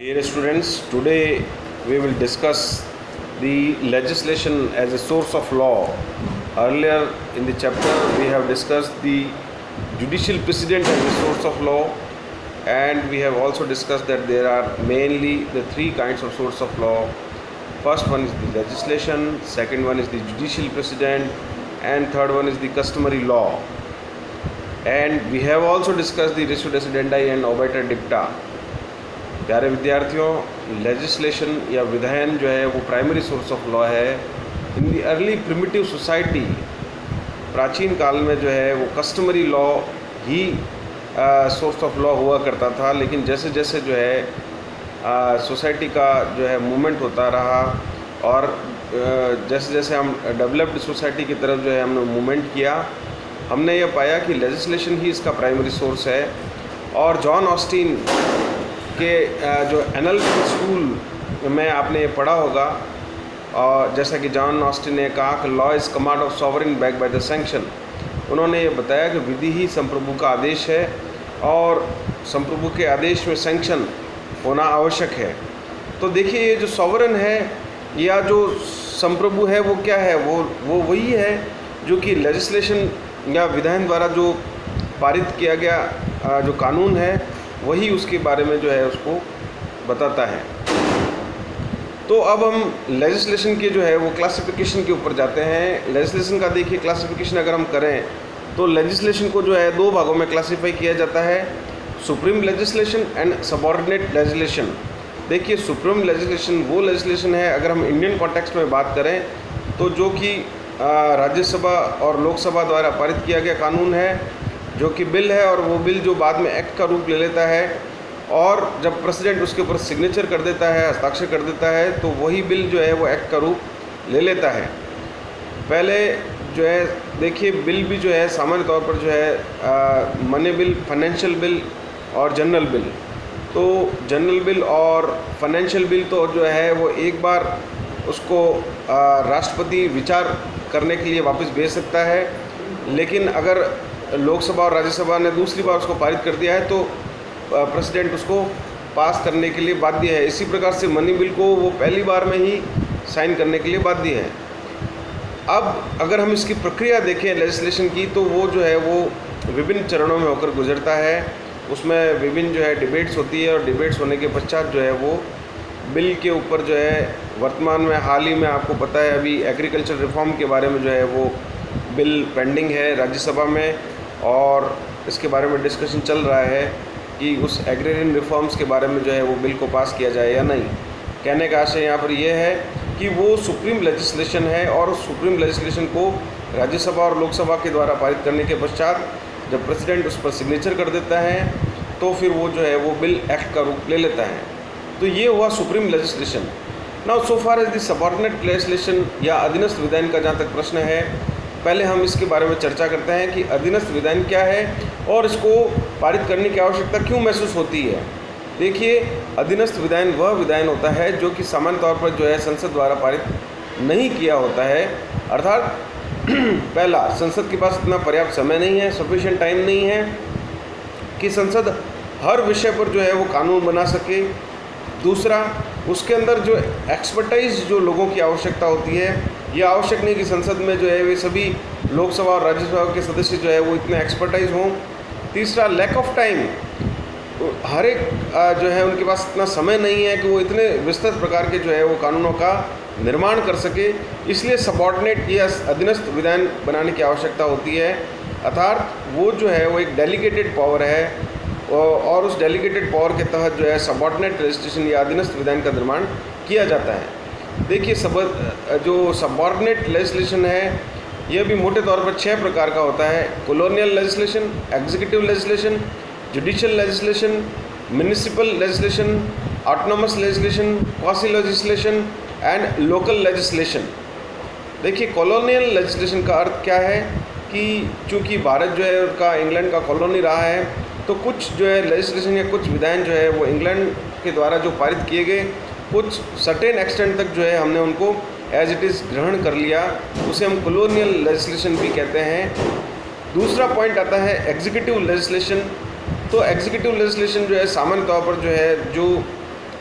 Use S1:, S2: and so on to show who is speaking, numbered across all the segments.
S1: Dear students, today we will discuss the legislation as a source of law. Earlier in the chapter we have discussed the judicial precedent as a source of law, and we have also discussed that there are mainly the three kinds of source of law. First one is the legislation, second one is the judicial precedent, and third one is the customary law. And we have also discussed the ratio decidendi and obiter dicta. प्यारे विद्यार्थियों, legislation या विधायन जो है वो primary source of law है। इन दी early primitive society, प्राचीन काल में जो है वो customary law he source of law हुआ करता था, लेकिन जैसे जैसे जो है सोसाइटी का जो है मूवमेंट होता रहा और जैसे जैसे हम डेवलप्ड सोसाइटी की तरफ जो है हमने मूवमेंट किया, हमने ये पाया कि लेजिस्लेशन ही इसका प्राइमरी सोर्स है। और जॉन ऑस्टिन के जो एनालिटिकल स्कूल में आपने ये पढ़ा होगा, और जैसा कि जॉन ऑस्टिन ने कहा कि law is command of sovereign back by the sanction. उन्होंने ये बताया कि विधि ही संप्रभु का आदेश है और संप्रभु के आदेश में सैंक्शन होना आवश्यक है। तो देखिए, ये जो सॉवरेन है या जो संप्रभु है वो क्या है, वो वही है जो कि लेजिस्लेशन या विधान द्वारा जो पारित किया गया जो कानून है वही उसके बारे में जो है उसको बताता है। तो अब हम लेजिस्लेशन के जो है वो क्लासिफिकेशन के ऊपर जाते हैं। लेजिस्लेशन का देखिए क्लासिफिकेशन अगर हम करें तो लेजिस्लेशन को जो है दो भागों में क्लासिफाई किया जाता है, supreme legislation and subordinate legislation. देखिए, सुप्रीम लेजिस्लेशन वो लेजिस्लेशन है, अगर हम इंडियन कॉन्टेक्स्ट में बात करें तो जो कि राज्यसभा और लोकसभा द्वारा पारित किया गया कानून है, जो कि बिल है, और वो बिल जो बाद में एक्ट का रूप ले लेता है और जब प्रेसिडेंट उसके ऊपर सिग्नेचर कर देता है, हस्ताक्षर कर देता है, तो वही बिल जो है वो एक्ट का रूप ले लेता है। पहले जो है देखिए, बिल भी जो है सामान्य तौर पर जो है मनी बिल, फाइनेंशियल बिल और जनरल बिल। तो जनरल बिल और फाइनेंशियल बिल तो जो है वो एक बार उसको राष्ट्रपति विचार करने के लिए वापस भेज सकता है, लेकिन अगर लोकसभा और राज्यसभा ने दूसरी बार उसको पारित कर दिया है तो प्रेसिडेंट उसको पास करने के लिए बाध्य है। इसी प्रकार से मनी बिल को वो पहली बार में ही साइन करने के लिए बाध्य है। अब अगर हम इसकी प्रक्रिया देखें लेजिस्लेशन की, तो वो जो है वो विभिन्न चरणों में होकर गुजरता है। उसमें विभिन्न जो है डिबेट्स होती है और डिबेट्स होने के पश्चात जो है वो बिल के ऊपर जो है वर्तमान में हाल ही में आपको पता है अभी एग्रीकल्चर रिफॉर्म के बारे में जो है वो बिल पेंडिंग है राज्यसभा में, और इसके बारे में डिस्कशन चल रहा है कि उस एग्रेरियन रिफॉर्म्स के बारे में जो है वो बिल को पास किया जाए या नहीं। कहने का आशय यहाँ पर यह है कि वो सुप्रीम लेजिस्लेशन है और उस सुप्रीम लेजिस्लेशन को राज्यसभा और लोकसभा के द्वारा पारित करने के पश्चात जब प्रेसिडेंट उस पर सिग्नेचर कर देता है तो फिर वो जो है वो बिल एक्ट का रूप ले लेता है। तो ये हुआ supreme legislation. Now so far as the subordinate legislation या अधीनस्थ विधान का जहाँ तक प्रश्न है, पहले हम इसके बारे में चर्चा करते हैं कि अधीनस्थ विधान क्या है और इसको पारित करने की आवश्यकता क्यों महसूस होती है। देखिए, अधीनस्थ विधान वह विधान होता है जो कि सामान्य तौर पर जो है संसद द्वारा पारित नहीं किया होता है, अर्थात पहला, संसद के पास इतना पर्याप्त समय नहीं है, सफिशिएंट टाइम नहीं है कि संसद हर विषय पर जो है वो कानून बना सके। दूसरा, उसके अंदर जो एक्सपर्टाइज जो लोगों की आवश्यकता होती है, ये आवश्यक नहीं कि संसद में जो है वे सभी लोकसभा और राज्यसभा के सदस्य जो है वो इतने एक्सपर्टाइज हों। तीसरा, लैक ऑफ टाइम, हर एक जो है उनके पास इतना समय नहीं है कि वो इतने विस्तृत प्रकार के जो है वो कानूनों का निर्माण कर सके। इसलिए सबऑर्डिनेट या अधीनस्थ विधान बनाने की आवश्यकता होती है, अर्थात वो जो है वो एक डेलीगेटेड पावर है और उस डेलीगेटेड पावर के तहत जो है सबऑर्डिनेट लेजिस्लेशन या अधीनस्थ विधान का निर्माण किया जाता है। देखिए, जो सबऑर्डिनेट लेजिस्लेशन है यह भी मोटे तौर पर 6 प्रकार का होता है। Colonial legislation, executive legislation, judicial legislation, municipal legislation, autonomous legislation, quasi legislation and local legislation. देखिए, कॉलोनियल लेजिस्लेशन का अर्थ क्या है कि चूँकि भारत जो है उसका इंग्लैंड का कॉलोनी रहा है, तो कुछ जो है लेजिस्लेशन या कुछ विधान जो है वो इंग्लैंड के द्वारा जो पारित किए गए, कुछ सर्टेन एक्सटेंट तक जो है हमने उनको एज इट इज़ ग्रहण कर लिया, उसे हम कॉलोनियल लेजिस्लेशन भी कहते हैं। दूसरा पॉइंट आता है एग्जीक्यूटिव लेजिस्लेशन। तो एग्जीक्यूटिव लेजिस्लेशन जो है सामान्य तौर पर जो है जो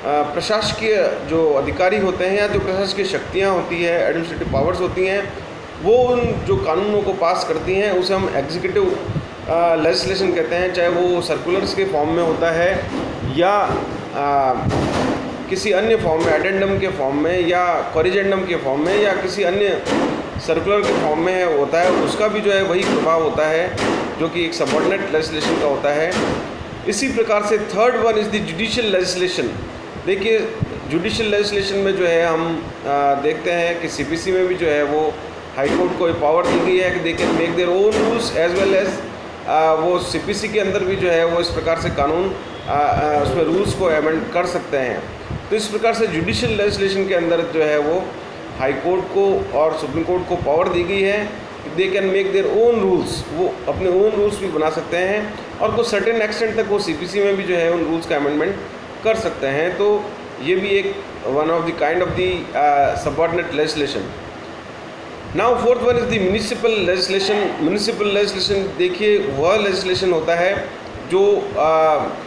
S1: प्रशासकीय जो अधिकारी होते हैं या जो प्रशासकीय शक्तियाँ होती है, एडमिनिस्ट्रेटिव पावर्स होती हैं, वो उन जो कानूनों को पास करती हैं उसे हम एग्जीक्यूटिव लेजिस्लेशन कहते हैं, चाहे वो सर्कुलर्स के फॉर्म में होता है या किसी अन्य फॉर्म में, एडेंडम के फॉर्म में या कॉरिजेंडम के फॉर्म में या किसी अन्य सर्कुलर के फॉर्म में होता है, उसका भी जो है वही प्रभाव होता है जो कि एक सबऑर्डिनेट लेजिस्लेशन का होता है। इसी प्रकार से third one is the judicial legislation. देखिए जुडिशियल लेजिस्लेशन में जो है हम देखते हैं कि सीपीसी में भी जो है वो हाई कोर्ट को पावर दी गई है कि they can make their own rules as well as वो सीपीसी के अंदर भी जो है वो इस प्रकार से कानून उसमें रूल्स को अमेंड कर सकते हैं। तो इस प्रकार से जुडिशियल लेजिस्लेशन के अंदर जो है वो हाई कोर्ट को और सुप्रीम कोर्ट को पावर दी गई है कि they can make their own rules, वो अपने ओन रूल्स भी बना सकते हैं और कुछ सर्टेन एक्सटेंट तक वो सीपीसी में भी जो है उन रूल्स का अमेंडमेंट कर सकते हैं। तो ये भी एक one of the kind of the subordinate legislation. Now fourth one is the municipal legislation. Municipal legislation देखिए वह लेजिस्लेशन होता है जो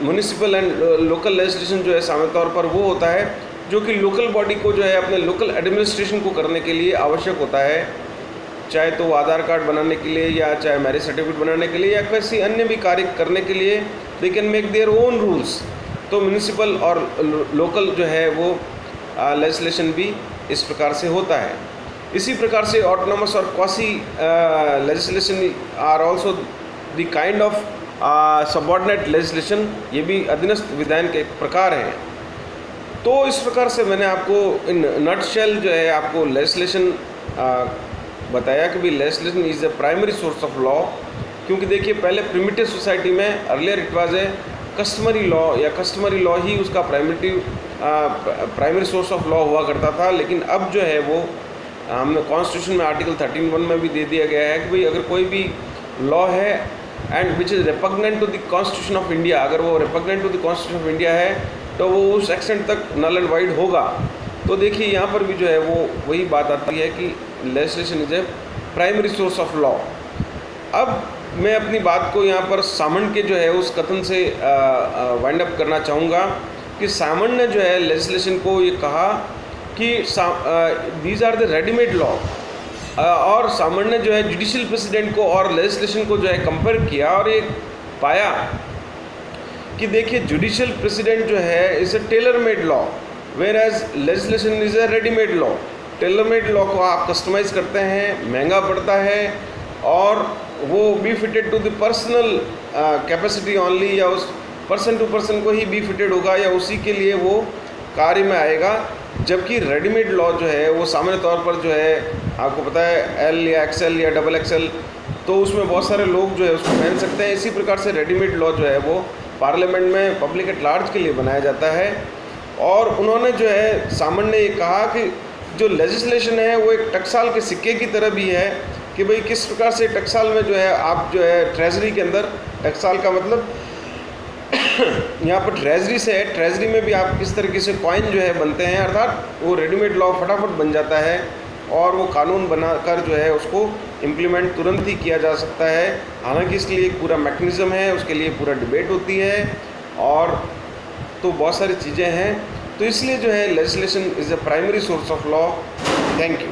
S1: म्यूनिसिपल एंड लोकल लेजिस्लेशन जो है सामान्य तौर पर वो होता है जो कि लोकल बॉडी को जो है अपने लोकल एडमिनिस्ट्रेशन को करने के लिए आवश्यक होता है, चाहे तो आधार कार्ड बनाने के लिए या चाहे मैरिज सर्टिफिकेट बनाने के लिए या किसी अन्य भी कार्य करने के लिए दे can make their own rules. तो म्यूनिसिपल और लोकल जो है वो लेजिस्लेशन भी इस प्रकार से होता है। इसी प्रकार से ऑटोनोमस और quasi legislation are also the kind of subordinate legislation. ये भी अधीनस्थ विधायन के एक प्रकार हैं। तो इस प्रकार से मैंने आपको इन नटशेल जो है आपको लेजिस्लेशन बताया कि भी legislation is a primary source of law. क्योंकि देखिए पहले प्रिमिटिव सोसाइटी में earlier it was a customary law या कस्टमरी लॉ ही उसका प्राइमरी सोर्स ऑफ लॉ हुआ करता था। लेकिन अब जो है वो हमने कॉन्स्टिट्यूशन में आर्टिकल 13(1) में भी दे दिया गया है कि भाई अगर कोई भी लॉ है and which is repugnant to the constitution of India, अगर वो repugnant to the constitution of India है तो वो उस एक्सटेंट तक नल एंड वाइड होगा। तो देखिए यहाँ पर भी जो है वो वही बात आती है कि legislation is A primary source of law. अब मैं अपनी बात को यहाँ पर सामंत के जो है उस कथन से वाइंड अप करना चाहूँगा कि सामंत ने जो है लेजिस्लेशन को ये कहा कि these are the readymade law, और सामंत ने जो है जुडिशियल प्रेसिडेंट को और लेजिस्लेशन को जो है कंपेयर किया और ये पाया कि देखिए जुडिशियल प्रेसिडेंट जो है is a tailor made law whereas legislation is a readymade law. Tailor made law को आप कस्टमाइज़ करते हैं, महंगा पड़ता है और वो be fitted to the personal capacity only, या उस पर्सन टू पर्सन को ही बी फिटेड होगा या उसी के लिए वो कार्य में आएगा। जबकि रेडीमेड लॉ जो है वो सामान्य तौर पर जो है आपको पता है एल या एक्सएल या डबल एक्सएल, तो उसमें बहुत सारे लोग जो है उसको पहन सकते हैं। इसी प्रकार से रेडीमेड लॉ जो है वो पार्लियामेंट में पब्लिक एट लार्ज के लिए बनाया जाता है। और उन्होंने जो है सामंत ने ये कहा कि जो लेजिस्लेशन है वो एक टकसाल के सिक्के की तरह भी है कि भाई किस प्रकार से टकसाल में जो है आप जो है ट्रेजरी के अंदर, टकसाल का मतलब यहाँ पर ट्रेजरी से है, ट्रेजरी में भी आप किस तरीके से कॉइन जो है बनते हैं, अर्थात वो रेडीमेड लॉ फटाफट बन जाता है और वो कानून बनाकर जो है उसको इम्प्लीमेंट तुरंत ही किया जा सकता है। हालांकि इसके लिए एक पूरा मैकेनिज़्म है, उसके लिए पूरा डिबेट होती है और तो बहुत सारी चीज़ें हैं। तो इसलिए जो है legislation is a primary source of law. Thank you.